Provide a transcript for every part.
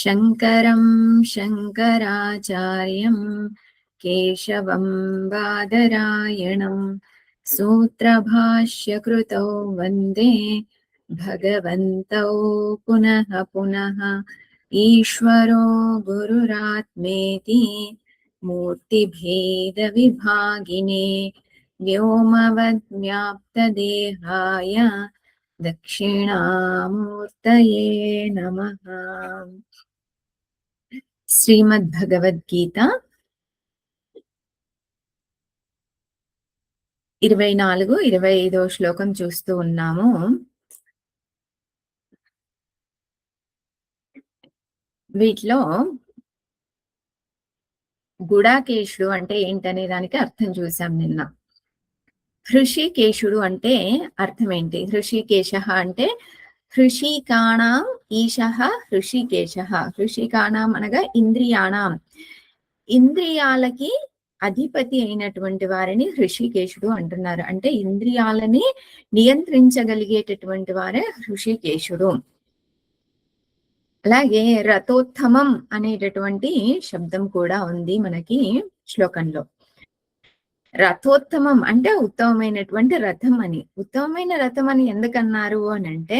शङ्करं शङ्कराचार्यं केशवं बादरायणं सूत्रभाष्यकृतौ वन्दे भगवन्तौ पुनः पुनः। ईश्वरो गुरुरात्मेति मूर्तिभेदविभागिने व्योमवद्व्याप्तदेहाय दक्षिणामूर्तये नमः। శ్రీమద్భగవద్గీత 24, 25వ శ్లోకం చూస్తూ ఉన్నాము. వీటిలో గుడాకేశుడు అంటే ఏంటనే దానికి అర్థం చూసాం నిన్న. హృషికేశుడు అంటే అర్థం ఏంటి? హృషికేశ అంటే హృషికాణాం ఈశః హృషికేశ. హృషికాణాం అనగా ఇంద్రియాణం, ఇంద్రియాలకి అధిపతి అయినటువంటి వారిని హృషికేశుడు అంటున్నారు. అంటే ఇంద్రియాలని నియంత్రించగలిగేటటువంటి వారే హృషికేశుడు. అలాగే రథోత్తమం అనేటటువంటి శబ్దం కూడా ఉంది మనకి శ్లోకంలో. రథోత్తమం అంటే ఉత్తమమైనటువంటి రథం అని. ఉత్తమమైన రథం అని ఎందుకన్నారు అని అంటే,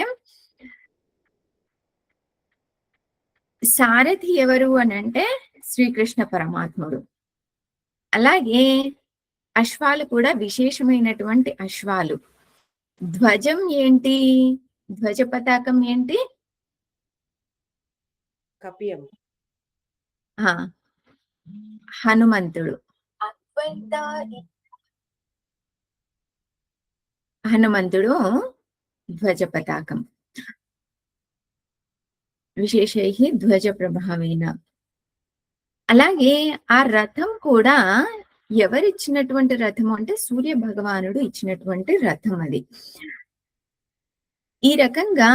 సారథి ఎవరు అని అంటే శ్రీకృష్ణ పరమాత్ముడు. అలాగే అశ్వాలు కూడా విశేషమైనటువంటి అశ్వాలు. ధ్వజం ఏంటి? ధ్వజ పతాకం ఏంటి? కపియం. హనుమంతుడు. హనుమంతుడు ధ్వజ పతాకం. విశేషైః ధ్వజ ప్రభావేన. అలాగే ఆ రథం కూడా ఎవరిచ్చినటువంటి రథం అంటే సూర్య భగవానుడు ఇచ్చినటువంటి రథం అది. ఈ రకంగా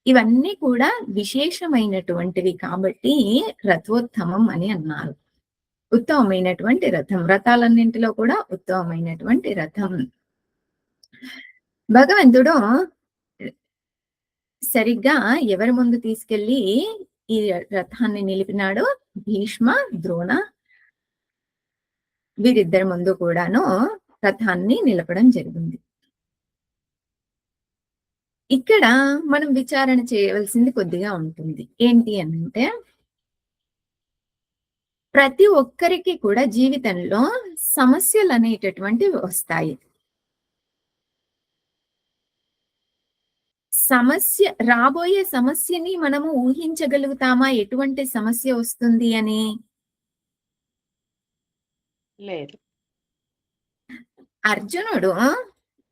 ఇవన్నీ కూడా విశేషమైనటువంటివి కాబట్టి రథోత్తమం అని అన్నారు. ఉత్తమమైనటువంటి రథం, రథాలన్నింటిలో కూడా ఉత్తమమైనటువంటి రథం. భగవంతుడు సరిగ్గా ఎవరి ముందు తీసుకెళ్లి ఈ రథాన్ని నిలిపినాడు? భీష్మ, ద్రోణ వీరిద్దరి ముందు కూడాను రథాన్ని నిలపడం జరిగింది. ఇక్కడ మనం విచారణ చేయవలసింది కొద్దిగా ఉంటుంది. ఏంటి అంటే, ప్రతి ఒక్కరికి కూడా జీవితంలో సమస్యలు అనేటటువంటివి వస్తాయి. రాబోయే సమస్యని మనము ఊహించగలుగుతామా? ఎటువంటి సమస్య వస్తుంది అని? లేదు. అర్జునుడు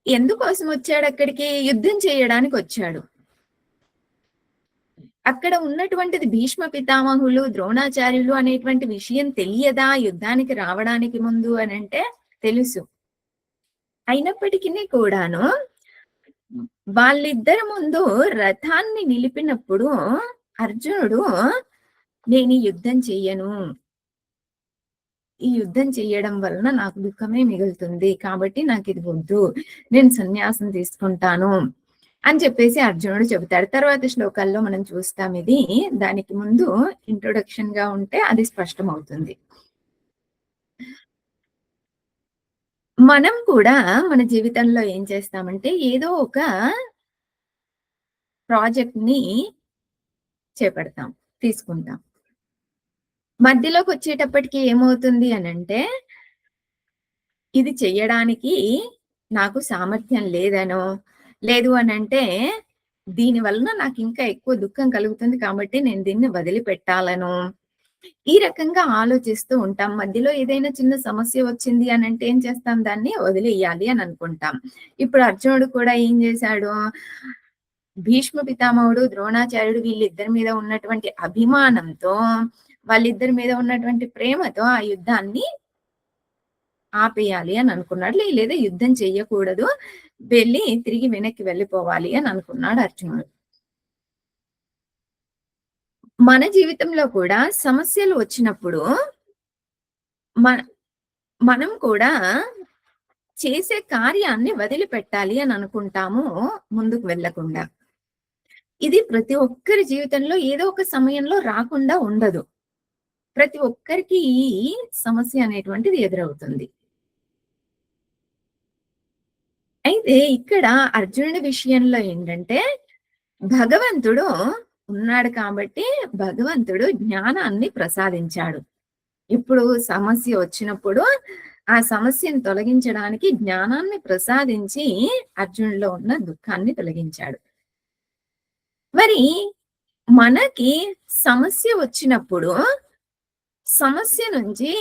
ఎందుకోసం వచ్చాడు? అక్కడికి యుద్ధం చేయడానికి వచ్చాడు. అక్కడ ఉన్నటువంటిది భీష్మ పితామహులు, ద్రోణాచార్యులు అనేటువంటి విషయం తెలియదా యుద్ధానికి రావడానికి ముందు అని అంటే తెలుసు. అయినప్పటికీ కూడాను వాళ్ళిద్దరి ముందు రథాన్ని నిలిపినప్పుడు అర్జునుడు, నేను ఈ యుద్ధం చెయ్యను, ఈ యుద్ధం చెయ్యడం వలన నాకు దుఃఖమే మిగులుతుంది, కాబట్టి నాకు ఇది వద్దు, నేను సన్యాసం తీసుకుంటాను అని చెప్పేసి అర్జునుడు చెబుతాడు. తర్వాత శ్లోకాల్లో మనం చూస్తాం ఇది. దానికి ముందు ఇంట్రొడక్షన్ గా ఉంటే అది స్పష్టమవుతుంది. మనం కూడా మన జీవితంలో ఏం చేస్తామంటే ఏదో ఒక ప్రాజెక్ట్ ని చేపడతాం, తీసుకుంటాం. మధ్యలోకి వచ్చేటప్పటికి ఏమవుతుంది అనంటే, ఇది చెయ్యడానికి నాకు సామర్థ్యం లేదనో, లేదు అనంటే దీని వలన నాకు ఇంకా ఎక్కువ దుఃఖం కలుగుతుంది కాబట్టి నేను దీన్ని వదిలిపెట్టాలను, ఈ రకంగా ఆలోచిస్తూ ఉంటాం. మధ్యలో ఏదైనా చిన్న సమస్య వచ్చింది అని అంటే ఏం చేస్తాం? దాన్ని వదిలేయాలి అని అనుకుంటాం. ఇప్పుడు అర్జునుడు కూడా ఏం చేశాడు? భీష్మ పితామహుడు, ద్రోణాచార్యుడు వీళ్ళిద్దరి మీద ఉన్నటువంటి అభిమానంతో, వాళ్ళిద్దరి మీద ఉన్నటువంటి ప్రేమతో ఆ యుద్ధాన్ని ఆపేయాలి అని అనుకున్నాడు. లేదా యుద్ధం చెయ్యకూడదు, వెళ్ళి తిరిగి వెనక్కి వెళ్ళిపోవాలి అని అనుకున్నాడు అర్జునుడు. మన జీవితంలో కూడా సమస్యలు వచ్చినప్పుడు మనం కూడా చేసే కార్యాన్ని వదిలిపెట్టాలి అని అనుకుంటాము, ముందుకు వెళ్ళకుండా. ఇది ప్రతి ఒక్కరి జీవితంలో ఏదో ఒక సమయంలో రాకుండా ఉండదు. ప్రతి ఒక్కరికి ఈ సమస్య అనేటువంటిది ఎదురవుతుంది. అయితే ఇక్కడ అర్జునుడి విషయంలో ఏంటంటే, భగవంతుడు ఉన్నాడు కాబట్టి భగవంతుడు జ్ఞానాన్ని ప్రసాదించాడు. ఇప్పుడు సమస్య వచ్చినప్పుడు ఆ సమస్యను తొలగించడానికి జ్ఞానాన్ని ప్రసాదించి అర్జునుడిలో ఉన్న దుఃఖాన్ని తొలగించాడు. మరి మనకి సమస్య వచ్చినప్పుడు సమస్య నుంచి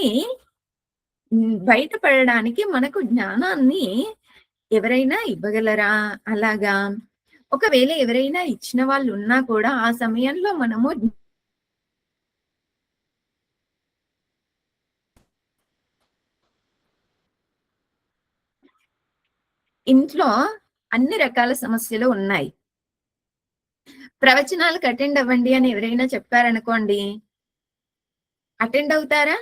బయటపడడానికి మనకు జ్ఞానాన్ని ఎవరైనా ఇవ్వగలరా? అలాగా ఒకవేళ ఎవరైనా ఇచ్చిన వాళ్ళు ఉన్నా కూడా ఆ సమయంలో మనము ఇంట్లో అన్ని రకాల సమస్యలు ఉన్నాయి. ప్రవచనాలకు అటెండ్ అవ్వండి అని ఎవరైనా చెప్పారనుకోండి, అటెండ్ అవుతారా?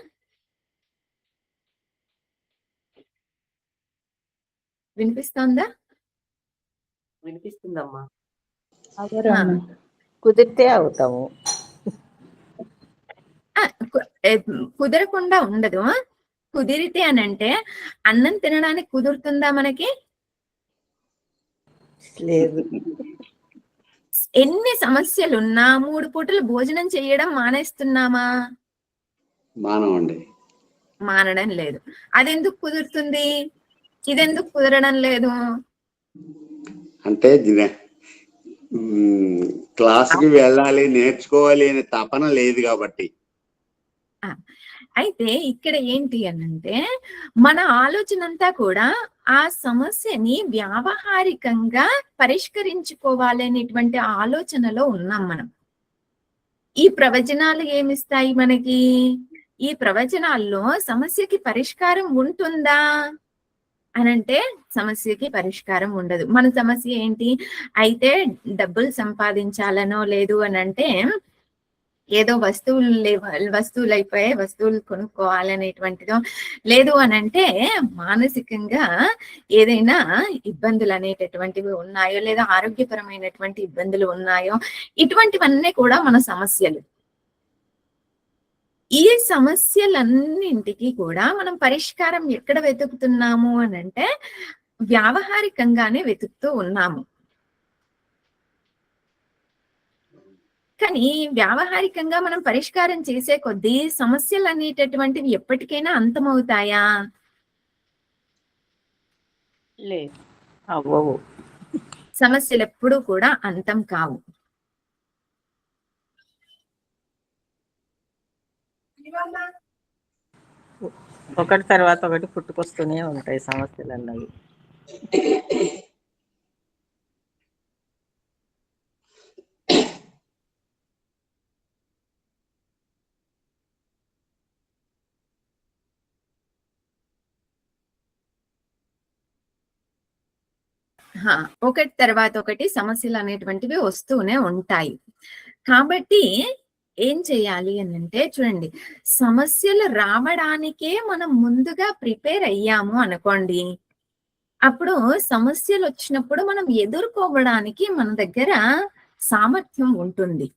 వినిపిస్తోందా? వినిపిస్తుందమ్మా. కుదిరితే అవుతాము. కుదరకుండా ఉండదు. కుదిరితే అనంటే అన్నం తినడానికి కుదురుతుందా మనకి? లేదు. ఎన్ని సమస్యలున్నా 3 పూటలు భోజనం చేయడం మానేస్తున్నామా? మానడం లేదు. అదెందుకు కుదురుతుంది? ఇదెందుకు కుదరడం లేదు? అంటే క్లాస్కి వెళ్ళాలి, నేర్చుకోవాలి అనే తపన లేదు కాబట్టి. అయితే ఇక్కడ ఏంటి అనంటే, మన ఆలోచన అంతా కూడా ఆ సమస్యని వ్యావహారికంగా పరిష్కరించుకోవాలనేటువంటి ఆలోచనలో ఉన్నాం మనం. ఈ ప్రవచనాలు ఏమిస్తాయి మనకి? ఈ ప్రవచనాల్లో సమస్యకి పరిష్కారం ఉంటుందా అనంటే సమస్యకి పరిష్కారం ఉండదు. మన సమస్య ఏంటి? అయితే డబ్బులు సంపాదించాలనో లేదు అనంటే ఏదో వస్తువులు అయిపోయాయి, వస్తువులు కొనుక్కోవాలనేటువంటిదో లేదు అనంటే మానసికంగా ఏదైనా ఇబ్బందులు అనేటటువంటివి ఉన్నాయో లేదా ఆరోగ్యపరమైనటువంటి ఇబ్బందులు ఉన్నాయో, ఇటువంటివన్నీ కూడా మన సమస్యలు. ఈ సమస్యలన్నింటికి కూడా మనం పరిష్కారం ఎక్కడ వెతుకుతున్నాము అనంటే వ్యావహారికంగానే వెతుకుతూ ఉన్నాము. కానీ వ్యావహారికంగా మనం పరిష్కారం చేసే కొద్దీ సమస్యలు అనేటటువంటివి ఎప్పటికైనా అంతమవుతాయా? లేదు. అవ్వవు. సమస్యలు ఎప్పుడూ కూడా అంతం కావు. ఒకటి తర్వాత ఒకటి పుట్టుకొస్తూనే ఉంటాయి సమస్యలు అన్నవి. ఒకటి తర్వాత ఒకటి సమస్యలు అనేటువంటివి వస్తూనే ఉంటాయి. కాబట్టి ఏం చేయాలి అనంటే చూడండి, సమస్యలు రావడానికే మనం ముందుగా ప్రిపేర్ అయ్యాము అనుకోండి, అప్పుడు సమస్యలు వచ్చినప్పుడు మనం ఎదుర్కోవడానికి మన దగ్గర సామర్థ్యం ఉంటుంది.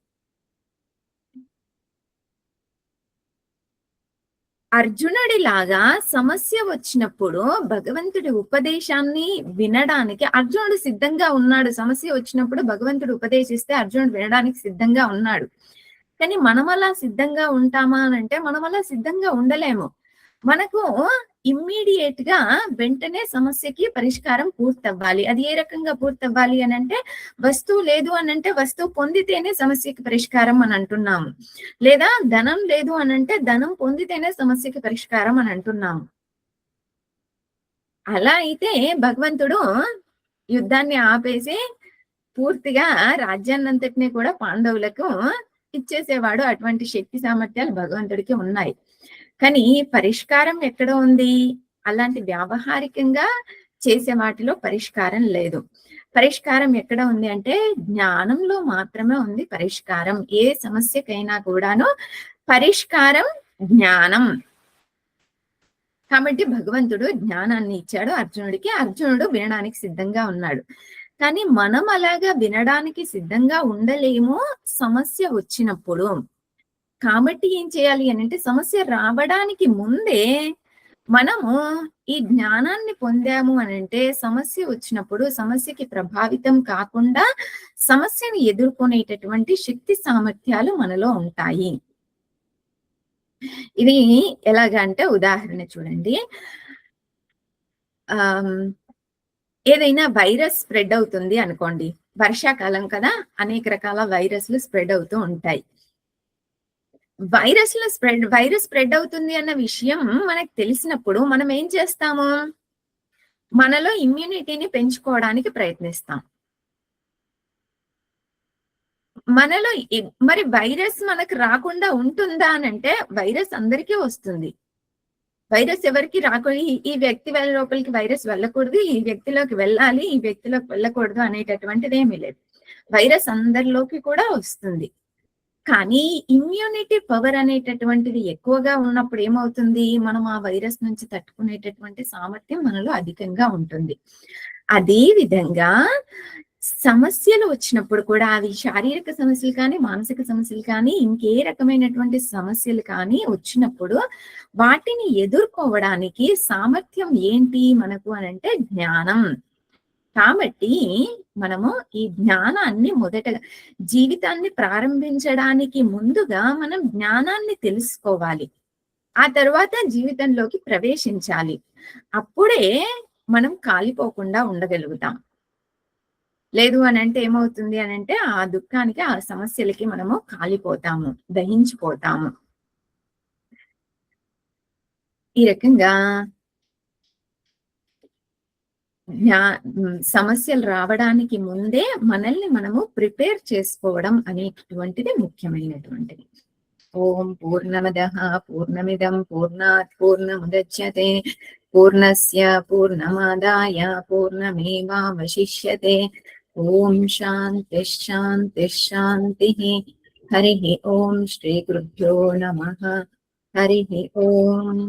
అర్జునుడిలాగా సమస్య వచ్చినప్పుడు భగవంతుడి ఉపదేశాన్ని వినడానికి అర్జునుడు సిద్ధంగా ఉన్నాడు. సమస్య వచ్చినప్పుడు భగవంతుడు ఉపదేశిస్తే అర్జునుడు వినడానికి సిద్ధంగా ఉన్నాడు. కానీ మనం అలా సిద్ధంగా ఉంటామా అనంటే మనం అలా సిద్ధంగా ఉండలేము. మనకు ఇమ్మీడియట్ గా వెంటనే సమస్యకి పరిష్కారం పూర్తవ్వాలి. అది ఏ రకంగా పూర్తవ్వాలి అనంటే, వస్తువు లేదు అనంటే వస్తువు పొందితేనే సమస్యకి పరిష్కారం అని అంటున్నాము. లేదా ధనం లేదు అనంటే ధనం పొందితేనే సమస్యకి పరిష్కారం అని అంటున్నాము. అలా అయితే భగవంతుడు యుద్ధాన్ని ఆపేసి పూర్తిగా రాజ్యాన్నంతటినీ కూడా పాండవులకు ఇచ్చేసేవాడు. అటువంటి శక్తి సామర్థ్యాలు భగవంతుడికి ఉన్నాయి. కానీ పరిష్కారం ఎక్కడ ఉంది? అలాంటి వ్యావహారికంగా చేసే వాటిలో పరిష్కారం లేదు. పరిష్కారం ఎక్కడ ఉంది అంటే జ్ఞానంలో మాత్రమే ఉంది పరిష్కారం. ఏ సమస్యకైనా కూడాను పరిష్కారం జ్ఞానం. కాబట్టి భగవంతుడు జ్ఞానాన్ని ఇచ్చాడు అర్జునుడికి. అర్జునుడు వినడానికి సిద్ధంగా ఉన్నాడు. కానీ మనం అలాగా వినడానికి సిద్ధంగా ఉండలేము సమస్య వచ్చినప్పుడు. కాబట్టి ఏం చేయాలి అనంటే సమస్య రావడానికి ముందే మనము ఈ జ్ఞానాన్ని పొందాము అనంటే సమస్య వచ్చినప్పుడు సమస్యకి ప్రభావితం కాకుండా సమస్యని ఎదుర్కొనేటటువంటి శక్తి సామర్థ్యాలు మనలో ఉంటాయి. ఇది ఎలాగంటే ఉదాహరణ చూడండి. ఏదైనా వైరస్ స్ప్రెడ్ అవుతుంది అనుకోండి. వర్షాకాలం కదా, అనేక రకాల వైరస్లు స్ప్రెడ్ అవుతూ ఉంటాయి. వైరస్ స్ప్రెడ్ అవుతుంది అన్న విషయం మనకు తెలిసినప్పుడు మనం ఏం చేస్తాము? మనలో ఇమ్యూనిటీని పెంచుకోవడానికి ప్రయత్నిస్తాం. మనలో మరి వైరస్ మనకు రాకుండా ఉంటుందా అనంటే వైరస్ అందరికీ వస్తుంది. వైరస్ ఎవరికి రాకూడదు, ఈ వ్యక్తి లోపలికి వైరస్ వెళ్ళకూడదు, ఈ వ్యక్తిలోకి వెళ్ళాలి, ఈ వ్యక్తిలోకి వెళ్ళకూడదు అనేటటువంటిది ఏమీ లేదు. వైరస్ అందరిలోకి కూడా వస్తుంది. కానీ ఇమ్యూనిటీ పవర్ అనేటటువంటిది ఎక్కువగా ఉన్నప్పుడు ఏమవుతుంది? మనం ఆ వైరస్ నుంచి తట్టుకునేటటువంటి సామర్థ్యం మనలో అధికంగా ఉంటుంది. అదే విధంగా సమస్యలు వచ్చినప్పుడు కూడా అవి శారీరక సమస్యలు కానీ, మానసిక సమస్యలు కానీ, ఇంకే రకమైనటువంటి సమస్యలు కానీ వచ్చినప్పుడు వాటిని ఎదుర్కోవడానికి సామర్థ్యం ఏంటి మనకు అనంటే జ్ఞానం. కాబట్టి మనము ఈ జ్ఞానాన్ని మొదటగా జీవితాన్ని ప్రారంభించడానికి ముందుగా మనం జ్ఞానాన్ని తెలుసుకోవాలి. ఆ తర్వాత జీవితంలోకి ప్రవేశించాలి. అప్పుడే మనం కాలిపోకుండా ఉండగలుగుతాం. లేదు అనంటే ఏమవుతుంది అనంటే ఆ దుఃఖానికి, ఆ సమస్యలకి మనము కాలిపోతాము, దహించిపోతాము. ఈ రకంగా సమస్యలు రావడానికి ముందే మనల్ని మనము ప్రిపేర్ చేసుకోవడం అనేటటువంటిది ముఖ్యమైనటువంటిది. ఓం పూర్ణమదః పూర్ణమిదం పూర్ణాత్ పూర్ణముదచ్యతే పూర్ణస్య పూర్ణమాదాయ పూర్ణమేవావశిష్యతే. ఓం శాంతి శాంతి శాంతిః. హరి ఓం శ్రీ గురుభ్యో నమః. హరి ఓం.